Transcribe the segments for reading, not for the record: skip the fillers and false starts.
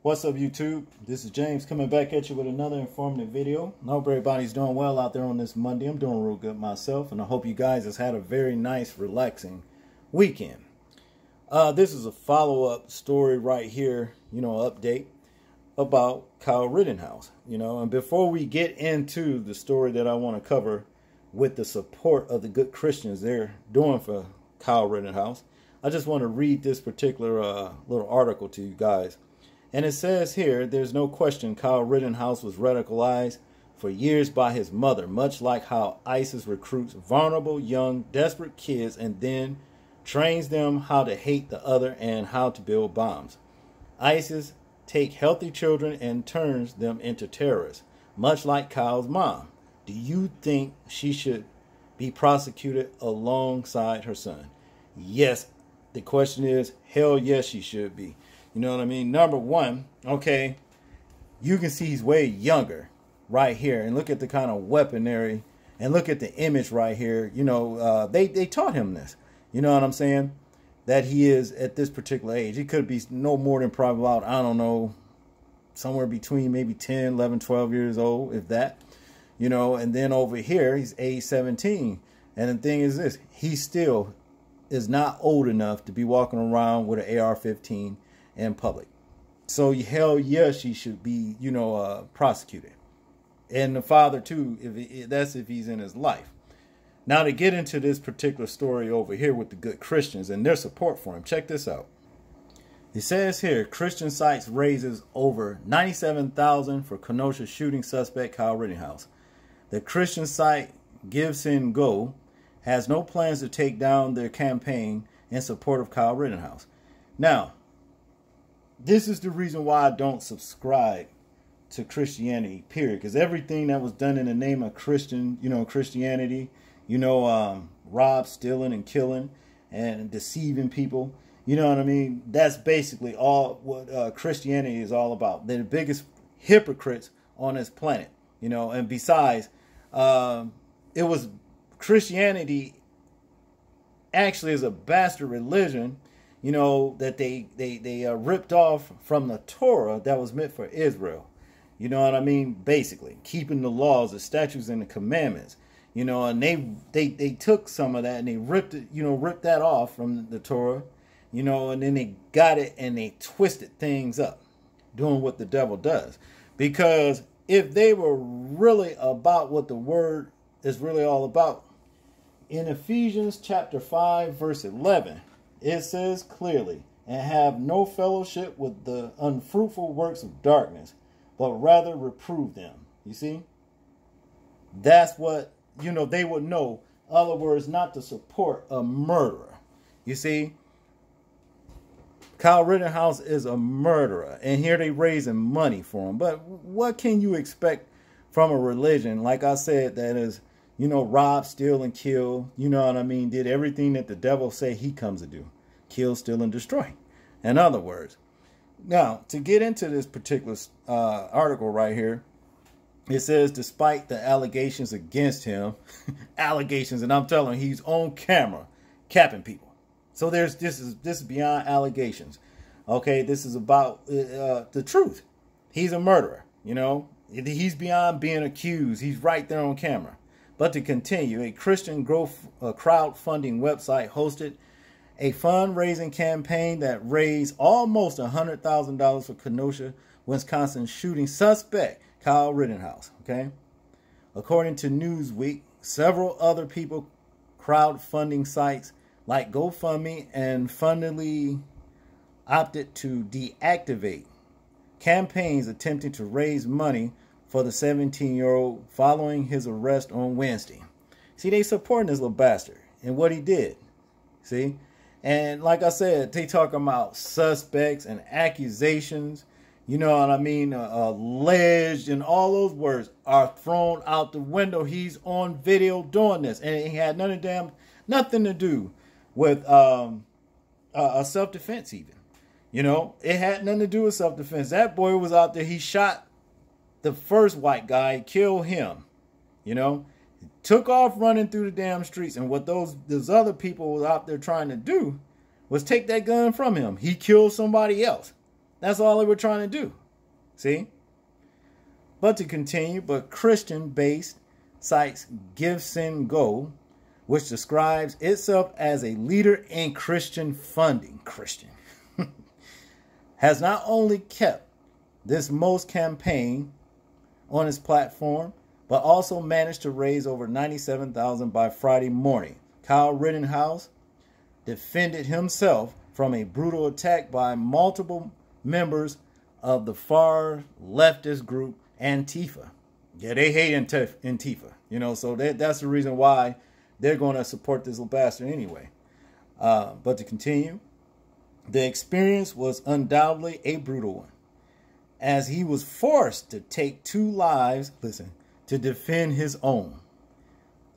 What's up, YouTube? This is James coming back at you with another informative video. I hope everybody's doing well out there on this Monday. I'm doing real good myself, and I hope you guys has had a very nice, relaxing weekend. This is a follow-up story right here, update about Kyle Rittenhouse, and before we get into the story that I want to cover with the support of the good Christians they're doing for Kyle Rittenhouse, I just want to read this particular little article to you guys. And it says here, there's no question Kyle Rittenhouse was radicalized for years by his mother, much like how ISIS recruits vulnerable, young, desperate kids and then trains them how to hate the other and how to build bombs. ISIS take healthy children and turns them into terrorists, much like Kyle's mom. Do you think she should be prosecuted alongside her son? Yes. The question is, hell yes, she should be. You know what I mean? Number one, okay, you can see he's way younger right here. And look at the kind of weaponry and look at the image right here. They taught him this. You know what I'm saying? That he is at this particular age. He could be no more than probably about, I don't know, somewhere between maybe 10, 11, 12 years old, if that. And then over here, he's age 17. And the thing is this, he still is not old enough to be walking around with an AR-15 in public. So hell yes, he should be, prosecuted. And the father too, if he's in his life. Now to get into this particular story over here with the good Christians and their support for him, check this out. It says here, Christian sites raises over $97,000 for Kenosha shooting suspect Kyle Rittenhouse. The Christian site Gives and Go has no plans to take down their campaign in support of Kyle Rittenhouse. Now, this is the reason why I don't subscribe to Christianity, period. Because everything that was done in the name of Christianity, rob, stealing, and killing, and deceiving people, you know what I mean? That's basically all what Christianity is all about. They're the biggest hypocrites on this planet, And besides, it was Christianity actually is a bastard religion, that they ripped off from the Torah that was meant for Israel. You know what I mean? Basically, keeping the laws, the statutes, and the commandments. And they took some of that and they ripped it, ripped that off from the Torah, and then they got it and they twisted things up, doing what the devil does. Because if they were really about what the word is really all about, in Ephesians chapter 5, verse 11, it says clearly, and have no fellowship with the unfruitful works of darkness, but rather reprove them. You see? That's what, they would know. In other words, not to support a murderer. You see? Kyle Rittenhouse is a murderer, and here they raising money for him. But what can you expect from a religion, like I said, that is, rob, steal, and kill, did everything that the devil say he comes to do. Kill, steal, and destroy. In other words. Now, to get into this particular article right here, it says, despite the allegations against him, allegations, and I'm telling you, he's on camera capping people. So this is beyond allegations. Okay, this is about the truth. He's a murderer, He's beyond being accused. He's right there on camera. But to continue, a Christian crowdfunding website hosted a fundraising campaign that raised almost $100,000 for Kenosha, Wisconsin shooting suspect Kyle Rittenhouse. Okay, according to Newsweek, several other people crowdfunding sites like GoFundMe and Fundly opted to deactivate campaigns attempting to raise money for the 17-year-old following his arrest on Wednesday. See, they supporting this little bastard and what he did. See? And like I said, they talking about suspects and accusations, alleged, and all those words are thrown out the window. He's on video doing this, and it had nothing to do with a self-defense even. It had nothing to do with self-defense. That boy was out there, he shot the first white guy, killed him, took off running through the damn streets. And what those other people was out there trying to do was take that gun from him. He killed somebody else. That's all they were trying to do. See? But to continue, Christian-based sites Give, Send, Go, which describes itself as a leader in Christian funding, has not only kept this Most campaign on its platform, but also managed to raise over $97,000 by Friday morning. Kyle Rittenhouse defended himself from a brutal attack by multiple members of the far leftist group Antifa. Yeah, they hate Antifa, you know, so that's the reason why they're going to support this little bastard anyway. But to continue, the experience was undoubtedly a brutal one, as he was forced to take 2 lives, to defend his own.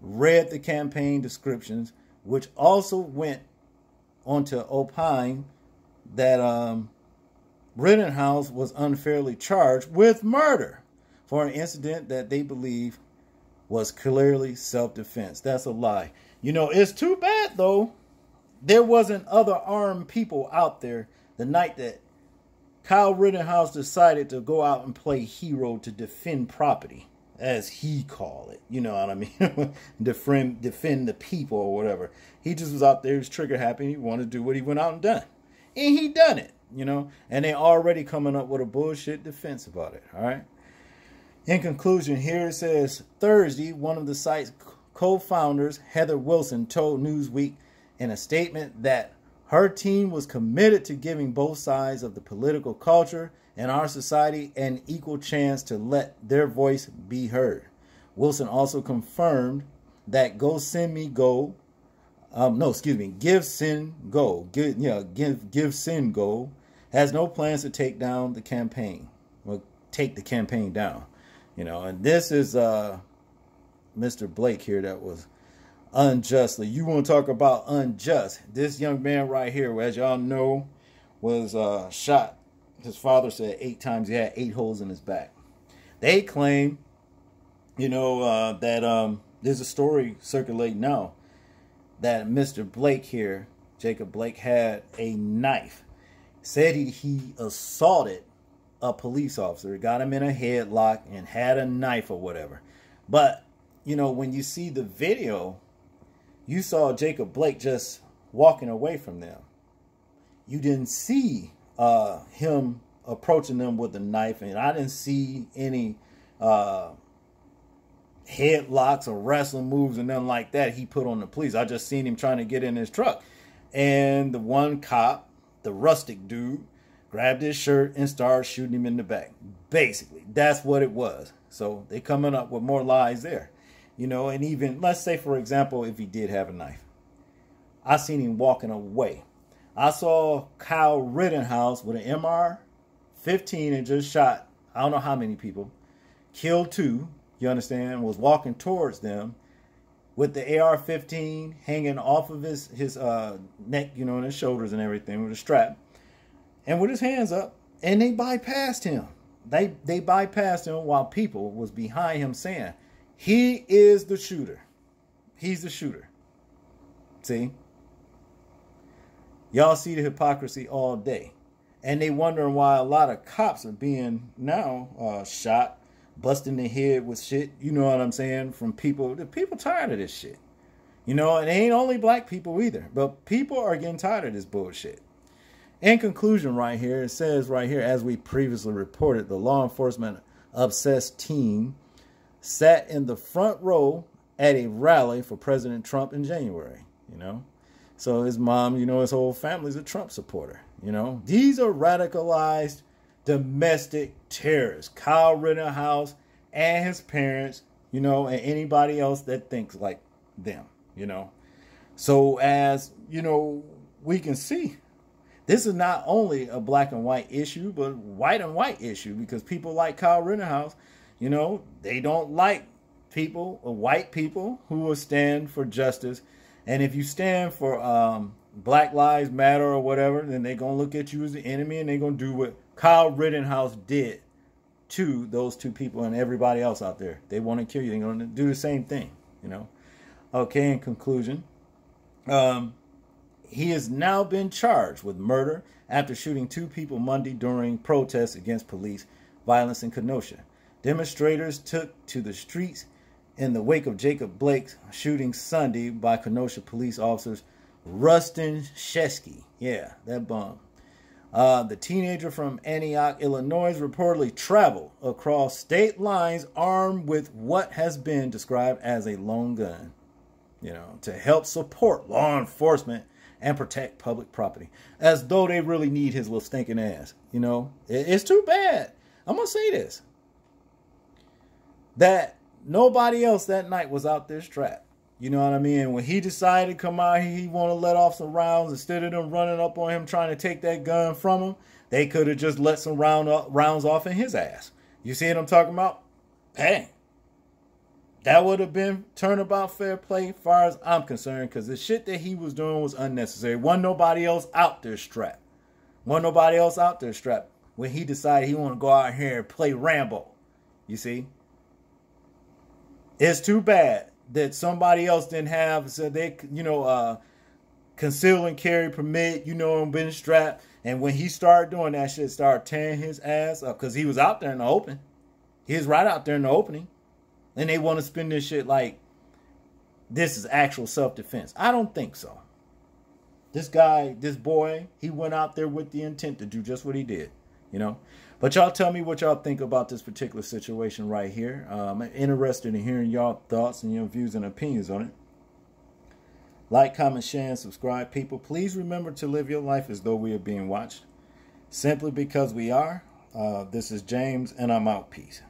Read the campaign descriptions, which also went on to opine that Rittenhouse was unfairly charged with murder for an incident that they believe was clearly self-defense. That's a lie. You know, it's too bad, though, there wasn't other armed people out there the night that Kyle Rittenhouse decided to go out and play hero to defend property, as he called it. You know what I mean? defend the people or whatever. He just was out there, he was trigger happy, he wanted to do what he went out and done. And he done it, you know. And they already coming up with a bullshit defense about it, all right? In conclusion, here it says, Thursday, one of the site's co-founders, Heather Wilson, told Newsweek in a statement that her team was committed to giving both sides of the political culture in our society an equal chance to let their voice be heard. Wilson also confirmed that Give, Send, Go Give, Send, Go has no plans to take down the campaign. Well, take the campaign down. You know, and this is Mr. Blake here that was unjustly. You want to talk about unjust. This young man right here, as y'all know, was shot. His father said 8 times. He had 8 holes in his back. They claim, you know, that there's a story circulating now that Mr. Blake here, Jacob Blake, had a knife. Said he assaulted a police officer, got him in a headlock and had a knife or whatever. But, you know, when you see the video, you saw Jacob Blake just walking away from them. You didn't see him approaching them with a knife, and I didn't see any headlocks or wrestling moves and nothing like that he put on the police. I just seen him trying to get in his truck. And the one cop, the rustic dude, grabbed his shirt and started shooting him in the back. Basically, that's what it was. So they coming up with more lies there. You know, and even, let's say, for example, if he did have a knife. I seen him walking away. I saw Kyle Rittenhouse with an MR-15 and just shot, I don't know how many people, killed 2, you understand, was walking towards them with the AR-15 hanging off of his neck, you know, and his shoulders and everything with a strap. And with his hands up, and they bypassed him. They bypassed him while people was behind him saying, he is the shooter. He's the shooter. See? Y'all see the hypocrisy all day. And they wondering why a lot of cops are being now shot, busting their head with shit. You know what I'm saying? From people. The people tired of this shit. You know, and it ain't only black people either. But people are getting tired of this bullshit. In conclusion right here, it says right here, as we previously reported, the law enforcement obsessed team sat in the front row at a rally for President Trump in January, you know. So his mom, you know, his whole family's a Trump supporter, you know. These are radicalized domestic terrorists. Kyle Rittenhouse and his parents, you know, and anybody else that thinks like them, you know. So as, you know, we can see, this is not only a black and white issue, but white and white issue, because people like Kyle Rittenhouse, you know, they don't like people, or white people, who will stand for justice. And if you stand for Black Lives Matter or whatever, then they're going to look at you as the enemy, and they're going to do what Kyle Rittenhouse did to those 2 people and everybody else out there. They want to kill you. They're going to do the same thing, you know. Okay, in conclusion, He has now been charged with murder after shooting 2 people Monday during protests against police violence in Kenosha. Demonstrators took to the streets in the wake of Jacob Blake's shooting Sunday by Kenosha police officers Rustin Shesky. Yeah, that bum. The teenager from Antioch, Illinois, reportedly traveled across state lines armed with what has been described as a lone gun, to help support law enforcement and protect public property, as though they really need his little stinking ass. It's too bad. I'm going to say this, that nobody else that night was out there strapped. You know what I mean? When he decided to come out here, he want to let off some rounds. Instead of them running up on him trying to take that gun from him, they could have just let some rounds off in his ass. You see what I'm talking about? Hey, that would have been turnabout fair play as far as I'm concerned, because the shit that he was doing was unnecessary. Wasn't nobody else out there strapped. Wasn't nobody else out there strapped when he decided he want to go out here and play Rambo. You see? It's too bad that somebody else didn't have, so they, conceal and carry permit, been strapped. And when he started doing that shit, started tearing his ass up, because he was out there in the open. He was right out there in the opening. And they want to spin this shit like this is actual self-defense. I don't think so. This guy, this boy, he went out there with the intent to do just what he did, But y'all tell me what y'all think about this particular situation right here. I'm interested in hearing y'all thoughts and your views and opinions on it. Like, comment, share, and subscribe. People, please remember to live your life as though we are being watched. Simply because we are. This is James, and I'm out. Peace.